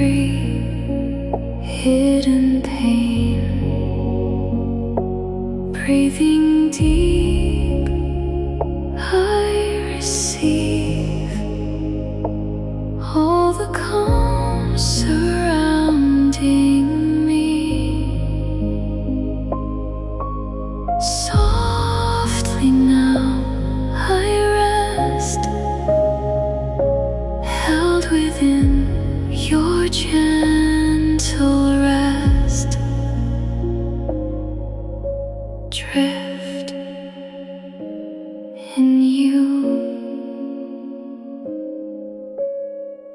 every hidden pain. Breathing deep, I receive all the calm surrounding me. Softly now I rest, held within your gentle rest. Drift in you,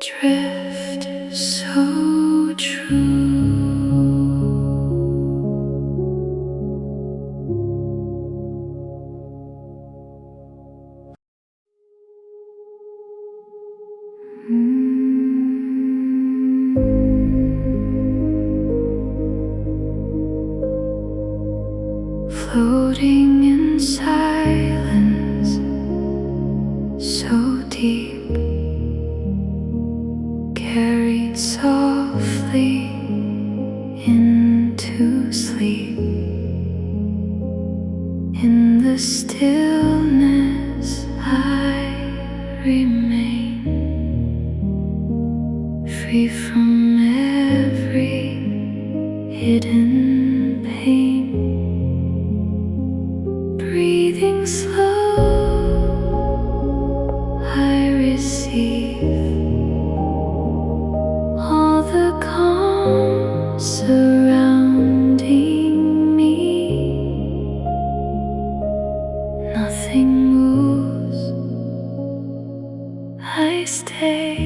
drift so true. Floating in silence, so deep, carried softly into sleep. In the stillness I remain, free from every hidden pain. Breathing slow, I receive all the calm surrounding me. Nothing moves, I stay,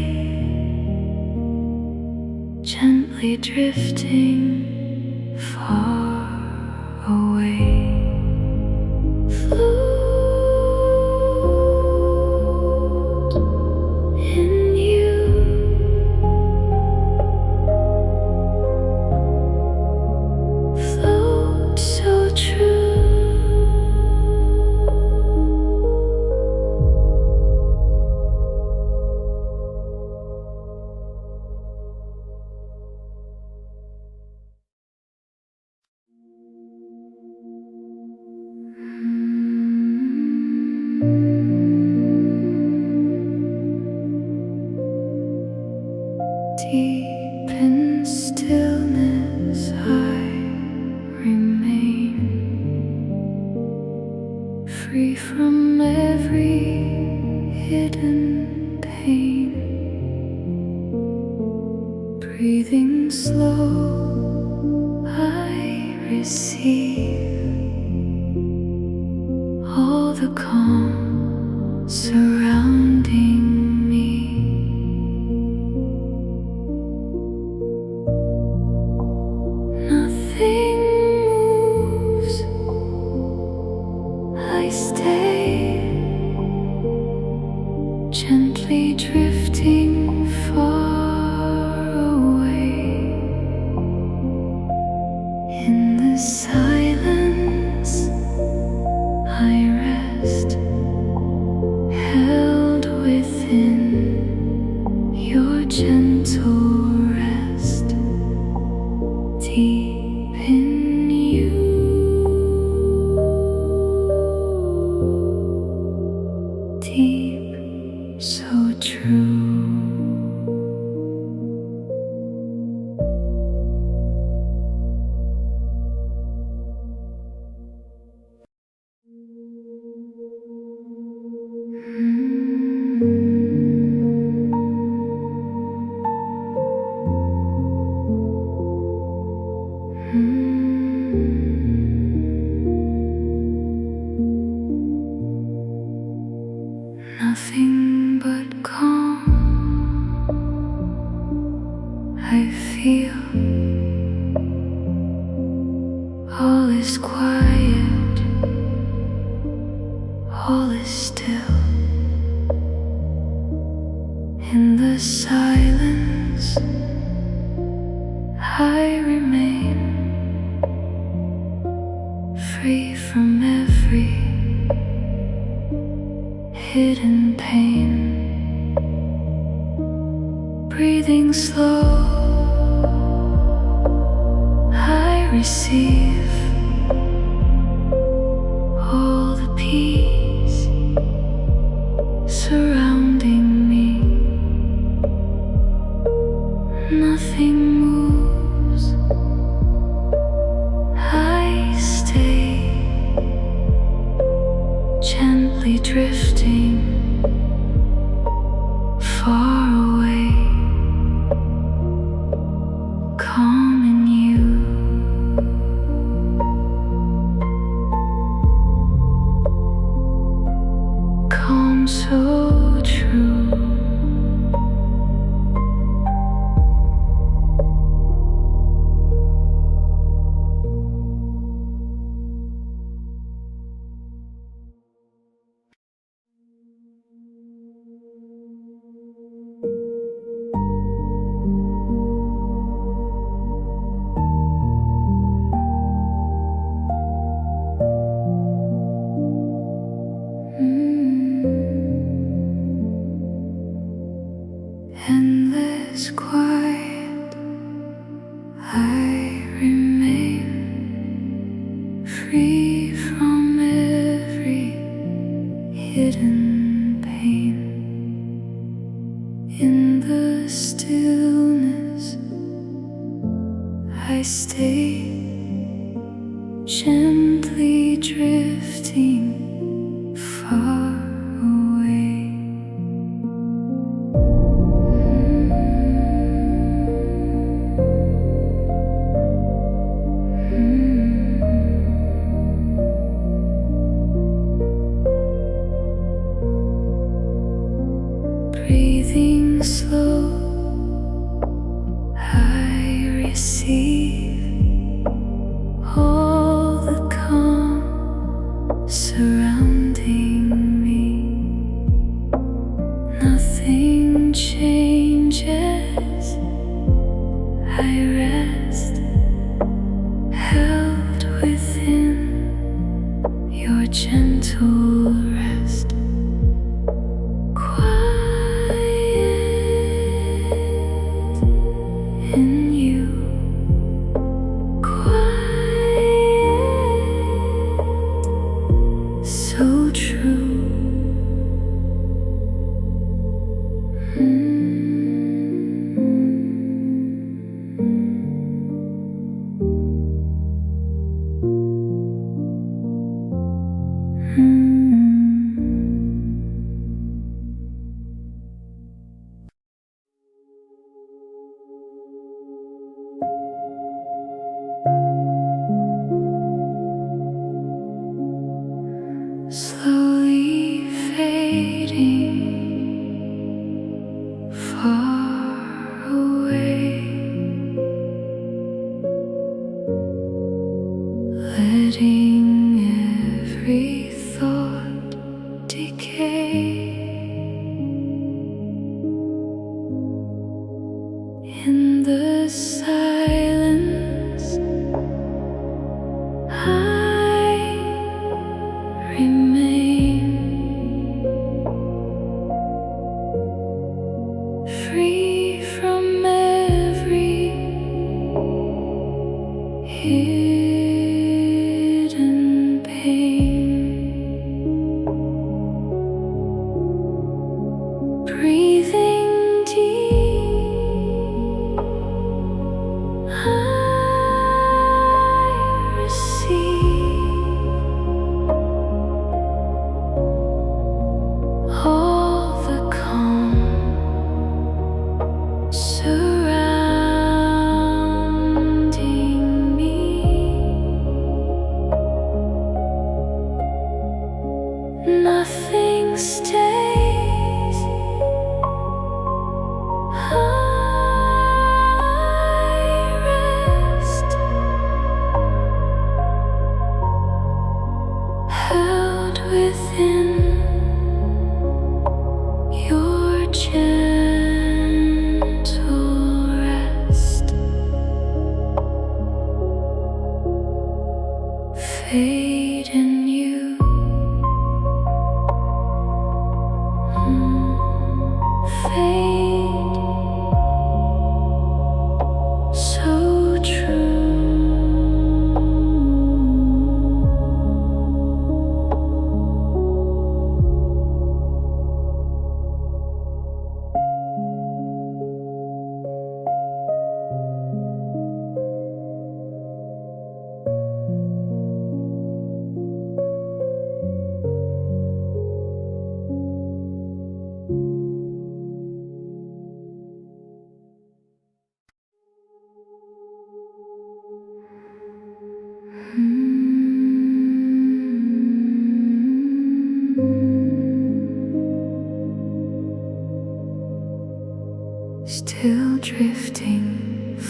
gently drifting far away. Float in you, float so true. Deep in stillness I remain, free from every hidden pain. Breathing slow, I receive all the calm surrounding me. Nothing moves, I stay, gently drifting far away. In the silence I rest, held within your gentle rest. Deep in you, deep, so true. Nothing but calm, I feel. All is quiet, all is still. In the silence I remain, free from every hidden pain. Breathing slow, receive all the peace surrounding me. Nothing moves. I stay gently drifting far away, calm in you. Calm so true. Endless quiet, I remain free from every hidden pain. In the stillness, I stay gently drifting far away. Breathing slow, I receive all the calm surrounding me. Nothing changes. I rest, held within your gentle rest. In you, quiet, so true. Slowly fading far away, letting every thought decay. In the silence, I remain free from every hidden pain. Breathing deep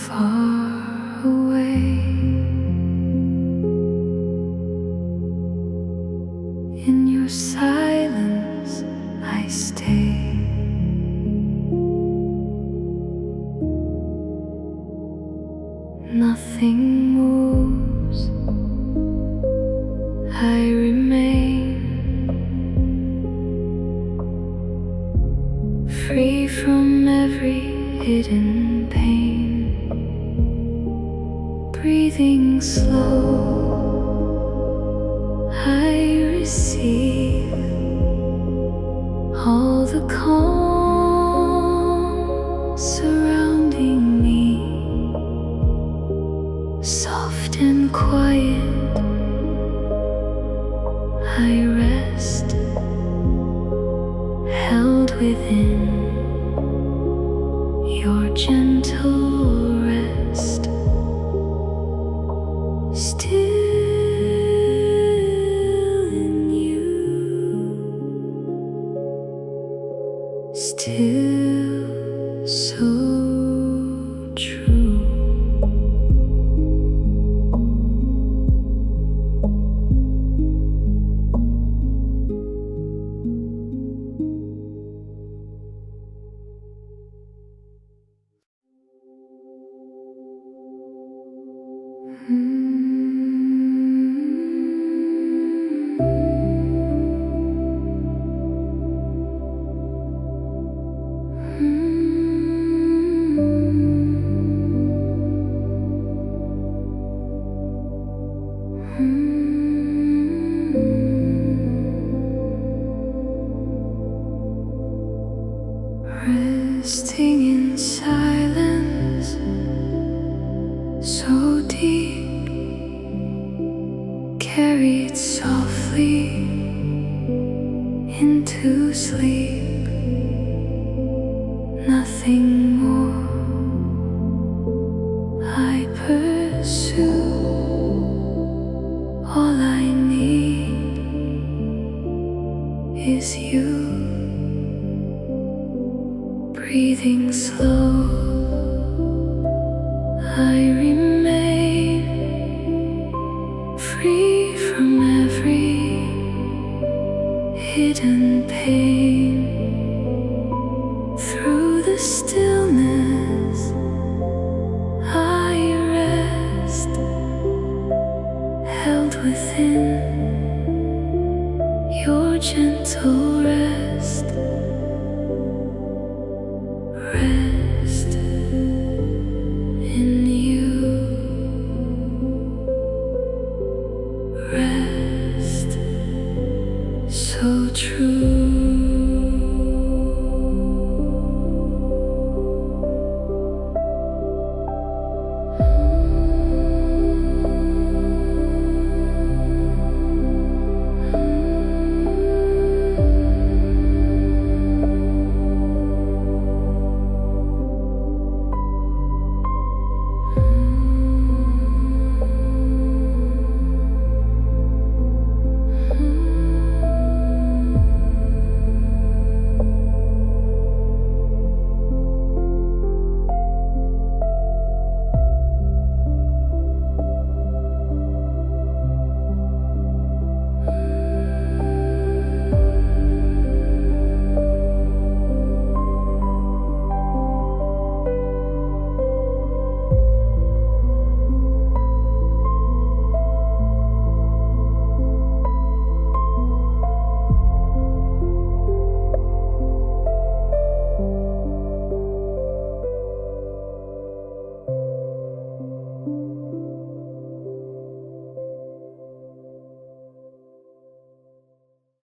far away. In your silence I stay. Nothing moves, I remain free from every hidden pain. Breathing slow, I receive all the calm surrounding me. Soft and quiet, I rest, held within your gentle rest. Still in you, still so true. Resting in silence, so deep, carried softly into sleep. Nothing more I pursue. All I need is you. Breathing slow, I remain free from every hidden pain. Through the stillness, I rest, held within